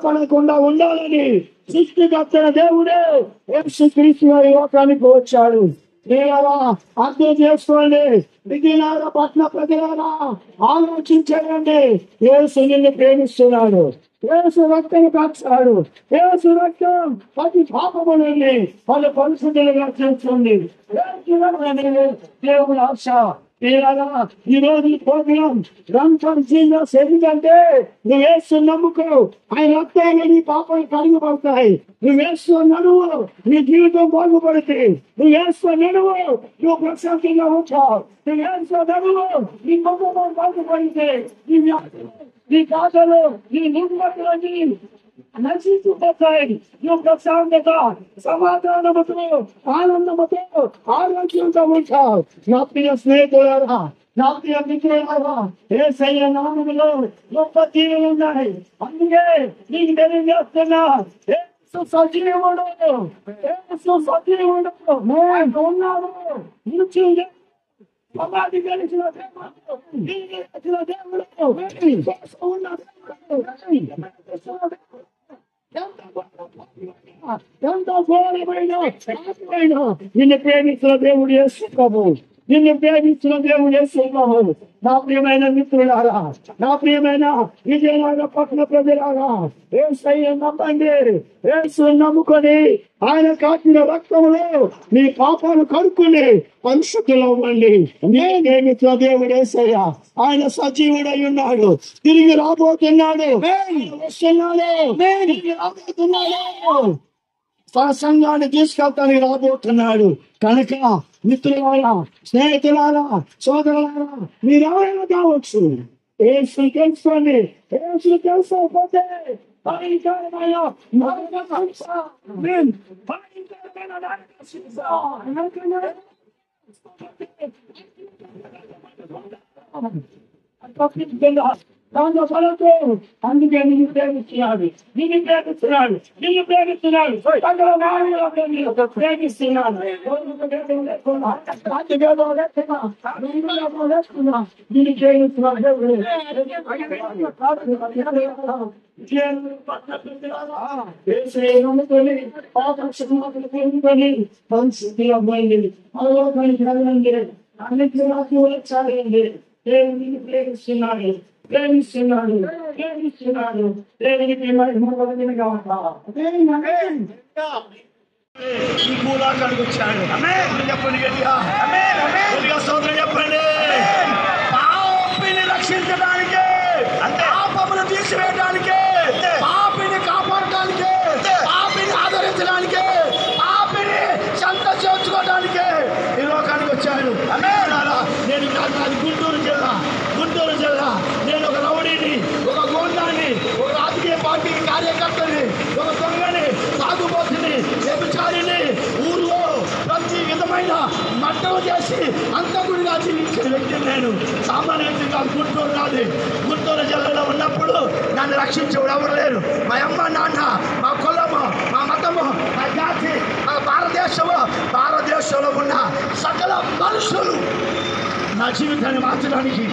పడకుండా ఉండాలని సృష్టికర్తైన దేవుడే యేసుక్రీస్తు ఈ లోకానికి వచ్చాడు. దేవరా అర్థం చేసుకోండి. విజయనగర పట్టణ ప్రజలారా ఆలోచించండి. యేసు నిన్ను ప్రేమిస్తున్నాడు. యేసు రక్తం కాచాడు. యేసు రక్తం ప్రతి పాపములని పలు పరిస్థితులుగా చేస్తుంది. దేవుడు ఆశ. ఈ రోజు ప్రోగ్రాం రంజాన్ జీసస్ ఎందుకంటే నువ్వు యేసు నమ్ముకో, ఆయన రక్తాలు నీ పాపాలు కడిగిపడతాయి. నువ్వు యేసు నడువు, నీ జీవితం బాగుపడుతుంది. నువ్వు యేసు నడువు, నువ్వు ప్రశాంతంగా ఉంటావు. నువ్వు యేసు నడువు, నీ కుటుంబం బాగుపడితే నీ కాతలు నీ నిమ్మతులని నశించిపోతాయి. నువ్వు ప్రశాంతత, సమాధానముతో, ఆనందముతో, ఆరోగ్యంతో ఉంటావు. నా ప్రియ స్నేహితులారా, నా ప్రియ మిత్రులారా, యేసయ్య నామములో గొప్ప దీవెనలు ఉన్నాయి. అందుకే నీకు తెలియజేస్తున్నా, యేసు సజీవుడు, యేసు సజీవుడు ఉన్నాడు. మృత్యుంజయుడు, సమాధి గెలిచిన దేవుడు, గెలిచిన దేవుడు, ఉన్న దేవుడు. ఎంత ఘోరమైన నిన్ను ప్రేమిస్తున్న దేవుడు యేసు ప్రభువు. నిన్ను ప్రేమిస్తున్న దేవుడు యేసు ప్రభువు. నా ప్రియమైన మిత్రులారా, నా ప్రియమైన విజయనగర పట్టణ ప్రజలారా, యేసయ్య నమ్మండి. యేసు నమ్ముకొని ఆయన కాచిన రక్తములో మీ పాపాలు కడుక్కుని పరిశుద్ధులు అవ్వండి. ప్రేమిస్తున్న దేవుడు యేసయ్య. ఆయన సజీవుడై ఉన్నాడు, తిరిగి రాబోతున్నాడు, రాబోతున్నాడు. తన సంఘాన్ని తీసుకెళ్తానికి రాబోతున్నాడు. కనుక మిత్రులారా, స్నేహితులారా, సోదరులారా, మీరెవరైనా కావచ్చు, యేసు తెలుసుకోండి. యేసు తెలుసుకోకపోతే భయంకరమైన దాంతో ఫలతో అందుకే నిన్ను ప్రేమిస్తున్నాడు, నిన్ను ప్రేమిస్తున్నాడు, నిన్ను ప్రేమిస్తున్నాడు. ప్రేమిస్తున్నాడు. నిన్ను ప్రేమిస్తున్నాడు. ప్రేమిస్తున్నాడు, ప్రేమిస్తున్నాడు, ప్రేమిస్తున్నాడు. దేవునికి మహిమగా ఉంటాడు. ఈ భూలోకానికి వచ్చాడు. చెప్పండి గట్టిగా, సోదరు చెప్పండి. పాపిని రక్షించడానికి, పాపమును తీసివేయడానికి, పాపిని కాపాడటానికి, పాపిని ఆదరించడానికి, పాపిని సంత చేర్చుకోవడానికి ఈ లోకానికి వచ్చాడు. నేను గుంటూరు జిల్లా, నేను ఒక రౌడీని, ఒక గోండాన్ని, ఒక రాజకీయ పార్టీ కార్యకర్తని, ఒక దొంగని, సాగుబోతుని, వ్యభిచారిని, ఊర్లో ప్రతి విధమైన మట్టలు చేసి అంతకుడిగా జీవించిన వ్యక్తిని నేను. సామాన్యంగా గుంటూరు జిల్లాలో ఉన్నప్పుడు నన్ను రక్షించేవాడు ఎవరు లేరు. మా అమ్మ నాన్న, మా కులము, మా మతము, మా జాతి, మా భారతదేశంలో ఉన్న సకల మనుషులు నా జీవితాన్ని మార్చడానికి